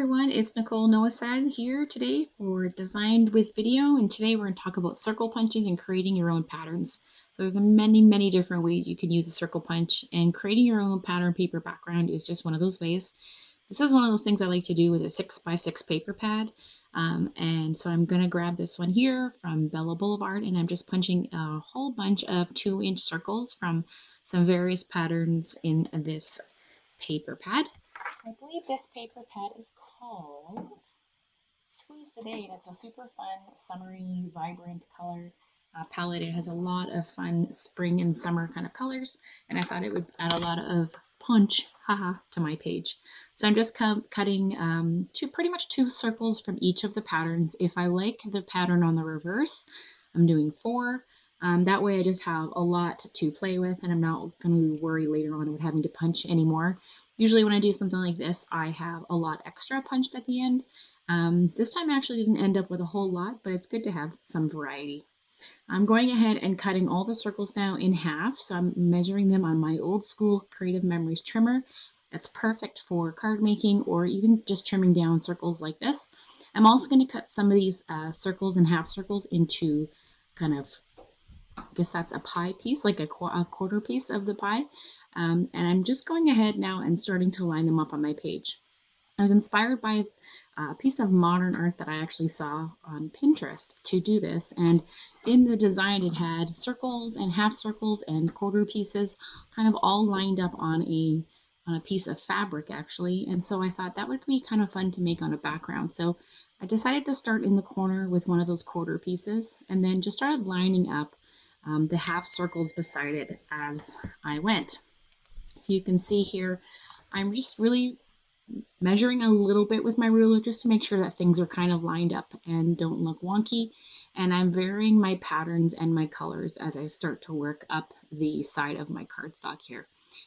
everyone, it's Nicole Nowosad here today for Designed with Video, and today we're going to talk about circle punches and creating your own patterns. So there's many different ways you can use a circle punch, and creating your own pattern paper background is just one of those ways. This is one of those things I like to do with a 6x6 paper pad, and so I'm going to grab this one here from Bella Boulevard, and I'm just punching a whole bunch of 2-inch circles from some various patterns in this paper pad. I believe this paper pad is called Squeeze the Day, and it's a super fun, summery, vibrant color palette. It has a lot of fun spring and summer kind of colors, and I thought it would add a lot of punch, to my page. So I'm just cutting pretty much 2 circles from each of the patterns. If I like the pattern on the reverse, I'm doing 4. That way I just have a lot to play with, and I'm not going to worry later on about having to punch anymore. Usually when I do something like this, I have a lot extra punched at the end. This time I actually didn't end up with a whole lot, but it's good to have some variety. I'm going ahead and cutting all the circles now in half, so I'm measuring them on my old school Creative Memories trimmer. That's perfect for card making or even just trimming down circles like this. I'm also going to cut some of these circles and half circles into kind of, I guess that's a pie piece, like a quarter piece of the pie. And I'm just going ahead now and starting to line them up on my page. I was inspired by a piece of modern art that I actually saw on Pinterest to do this, and in the design it had circles and half circles and quarter pieces kind of all lined up on a piece of fabric actually, and so I thought that would be kind of fun to make on a background. So I decided to start in the corner with one of those quarter pieces and then just started lining up the half circles beside it as I went. So you can see here I'm just really measuring a little bit with my ruler just to make sure that things are kind of lined up and don't look wonky. And I'm varying my patterns and my colors as I start to work up the side of my cardstock here.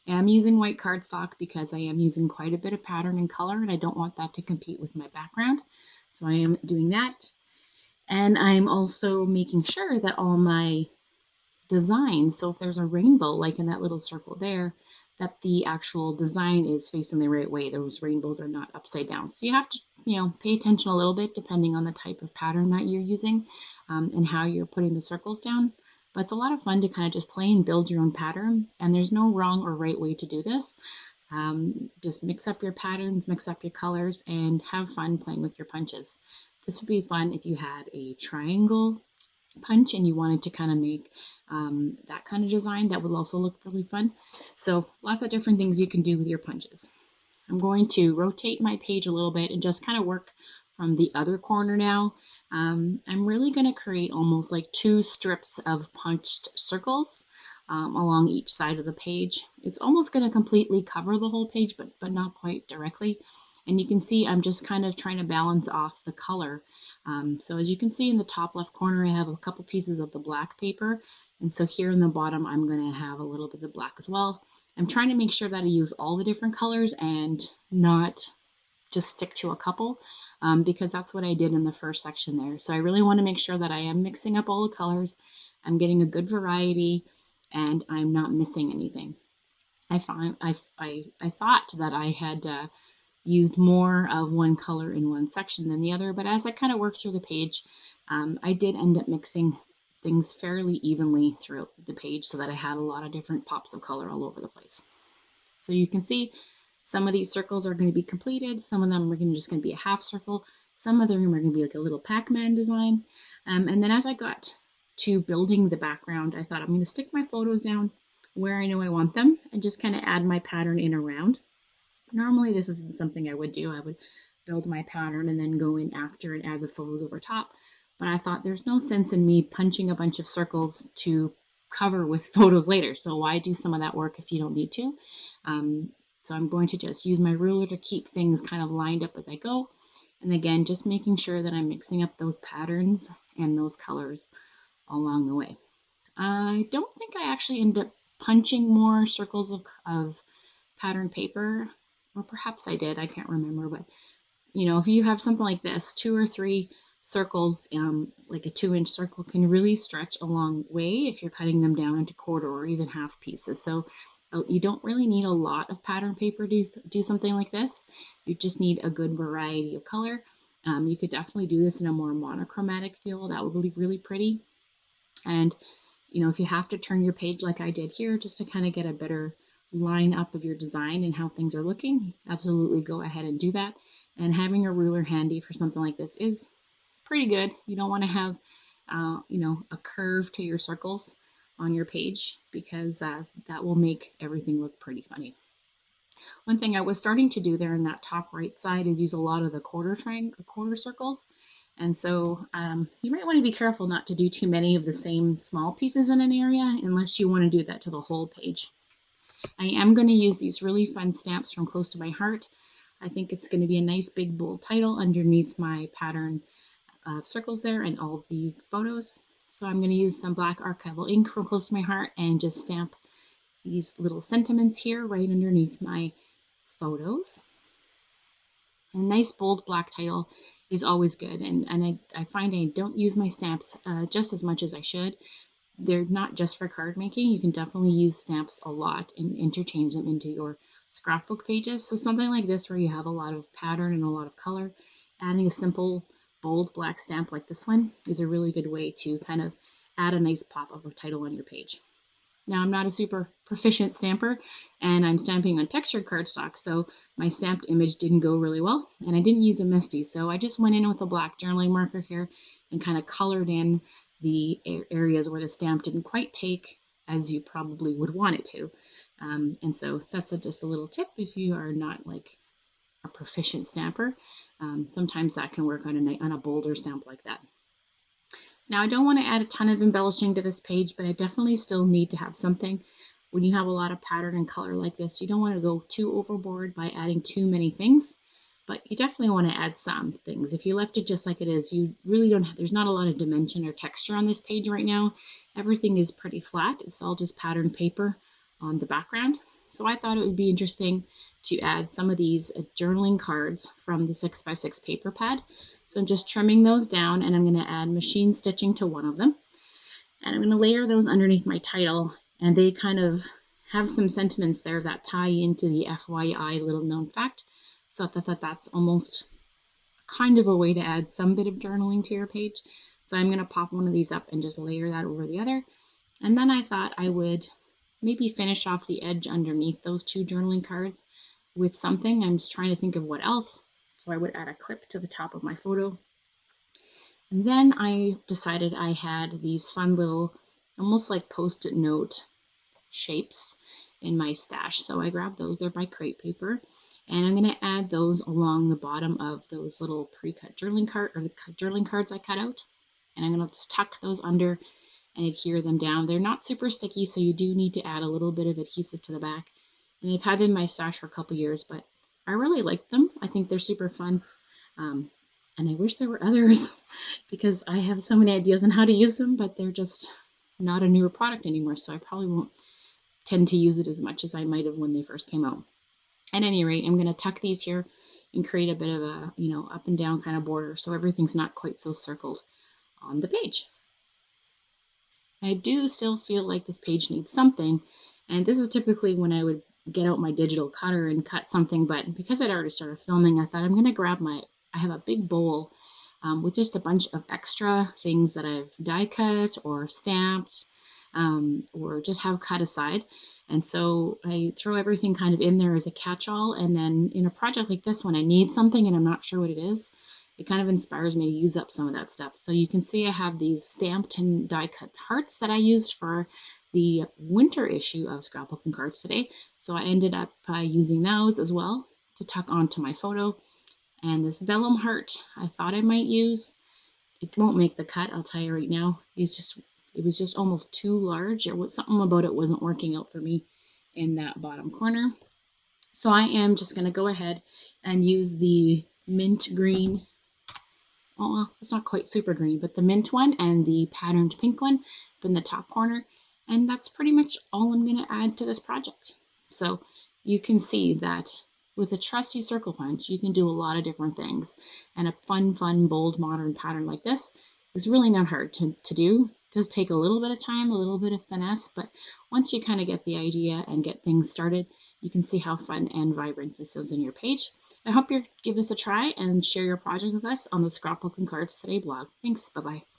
And I'm using white cardstock because I am using quite a bit of pattern and color, and I don't want that to compete with my background. So I am doing that. And I'm also making sure that all my designs, so if there's a rainbow like in that little circle there, that the actual design is facing the right way. Those rainbows are not upside down. So you have to, pay attention a little bit depending on the type of pattern that you're using and how you're putting the circles down. But it's a lot of fun to kind of just play and build your own pattern. And there's no wrong or right way to do this. Just mix up your patterns, mix up your colors, and have fun playing with your punches. This would be fun if you had a triangle punch and you wanted to kind of make that kind of design. That would also look really fun. So lots of different things you can do with your punches. I'm going to rotate my page a little bit and just kind of work from the other corner now. I'm really going to create almost like 2 strips of punched circles along each side of the page. It's almost going to completely cover the whole page, but not quite directly. And you can see I'm just kind of trying to balance off the color. So as you can see in the top left corner, I have a couple pieces of the black paper. And so here in the bottom, I'm going to have a little bit of black as well. I'm trying to make sure that I use all the different colors and not just stick to a couple because that's what I did in the first section there. So I really want to make sure that I am mixing up all the colors. I'm getting a good variety and I'm not missing anything. I thought that I had used more of one color in one section than the other, but as I kind of worked through the page, I did end up mixing things fairly evenly throughout the page so that I had a lot of different pops of color all over the place. So you can see some of these circles are going to be completed, some of them are just going to be a half circle, some of them are going to be like a little Pac-Man design, and then as I got to building the background, I thought I'm going to stick my photos down where I know I want them and just kind of add my pattern in around. Normally this isn't something I would do. I would build my pattern and then go in after and add the photos over top. But I thought there's no sense in me punching a bunch of circles to cover with photos later. So why do some of that work if you don't need to? So I'm going to just use my ruler to keep things kind of lined up as I go. And again, just making sure that I'm mixing up those patterns and those colors along the way. I don't think I actually end up punching more circles of pattern paper. Or perhaps I did, I can't remember, but if you have something like this, 2 or 3 circles, like a 2-inch circle, can really stretch a long way if you're cutting them down into quarter or even half pieces. So you don't really need a lot of pattern paper to do something like this. You just need a good variety of color. You could definitely do this in a more monochromatic feel. That would be really pretty. And if you have to turn your page like I did here just to kind of get a better line up of your design and how things are looking, absolutely go ahead and do that. And having a ruler handy for something like this is pretty good. You don't want to have a curve to your circles on your page, because that will make everything look pretty funny. One thing I was starting to do there in that top right side is use a lot of the quarter circles. And so you might want to be careful not to do too many of the same small pieces in an area unless you want to do that to the whole page. I am going to use these really fun stamps from Close to My Heart. I think it's going to be a nice big bold title underneath my pattern circles there and all the photos. So I'm going to use some black archival ink from Close to My Heart and just stamp these little sentiments here right underneath my photos. A nice bold black title is always good, and I find I don't use my stamps just as much as I should. They're not just for card making. You can definitely use stamps a lot and interchange them into your scrapbook pages. So something like this where you have a lot of pattern and a lot of color, adding a simple bold black stamp like this one is a really good way to kind of add a nice pop of a title on your page. Now, I'm not a super proficient stamper, and I'm stamping on textured cardstock, so my stamped image didn't go really well, and I didn't use a MISTI, so I just went in with a black journaling marker here and kind of colored in the areas where the stamp didn't quite take as you probably would want it to. And so that's just a little tip if you are not like a proficient stamper. Sometimes that can work on a bolder stamp like that. Now, I don't want to add a ton of embellishing to this page, but I definitely still need to have something. When you have a lot of pattern and color like this, you don't want to go too overboard by adding too many things, but you definitely want to add some things. If you left it just like it is, you really don't have, there's not a lot of dimension or texture on this page right now. Everything is pretty flat. It's all just pattern paper on the background. So I thought it would be interesting to add some of these journaling cards from the 6x6 paper pad. So I'm just trimming those down, and I'm going to add machine stitching to one of them. And I'm going to layer those underneath my title, and they kind of have some sentiments there that tie into the FYI little known fact. So that's almost kind of a way to add some bit of journaling to your page. So I'm going to pop one of these up and just layer that over the other. And then I thought I would maybe finish off the edge underneath those two journaling cards with something. I'm just trying to think of what else. So I would add a clip to the top of my photo. And then I decided I had these fun little, almost like post-it note shapes in my stash. So I grabbed those. They're by crepe paper. And I'm going to add those along the bottom of those little pre-cut journaling cards I cut out. And I'm going to just tuck those under and adhere them down. They're not super sticky, so you do need to add a little bit of adhesive to the back. And I've had them in my stash for a couple years, but I really like them. I think they're super fun. And I wish there were others because I have so many ideas on how to use them, but they're just not a newer product anymore, so I probably won't tend to use it as much as I might have when they first came out. At any rate, I'm going to tuck these here and create a bit of a, up and down kind of border so everything's not quite so circled on the page. I do still feel like this page needs something, and this is typically when I would get out my digital cutter and cut something, but because I'd already started filming, I thought I'm going to grab I have a big bowl with just a bunch of extra things that I've die cut or stamped or just have cut aside. And so I throw everything kind of in there as a catch-all, and then in a project like this one, I need something and I'm not sure what it is. It kind of inspires me to use up some of that stuff. So you can see I have these stamped and die cut hearts that I used for the winter issue of Scrapbooking Cards today. So I ended up using those as well to tuck onto my photo. And this vellum heart I thought I might use. It won't make the cut, I'll tell you right now. It was just almost too large. Something about it wasn't working out for me in that bottom corner. So I am just going to go ahead and use the mint green. Oh, it's not quite super green, but the mint one and the patterned pink one in the top corner. And that's pretty much all I'm going to add to this project. So you can see that with a trusty circle punch, you can do a lot of different things. And a fun, bold, modern pattern like this is really not hard to do. It does take a little bit of time, a little bit of finesse, but once you kind of get the idea and get things started, you can see how fun and vibrant this is in your page. I hope you give this a try and share your project with us on the Scrapbook and Cards Today blog. Thanks. Bye-bye.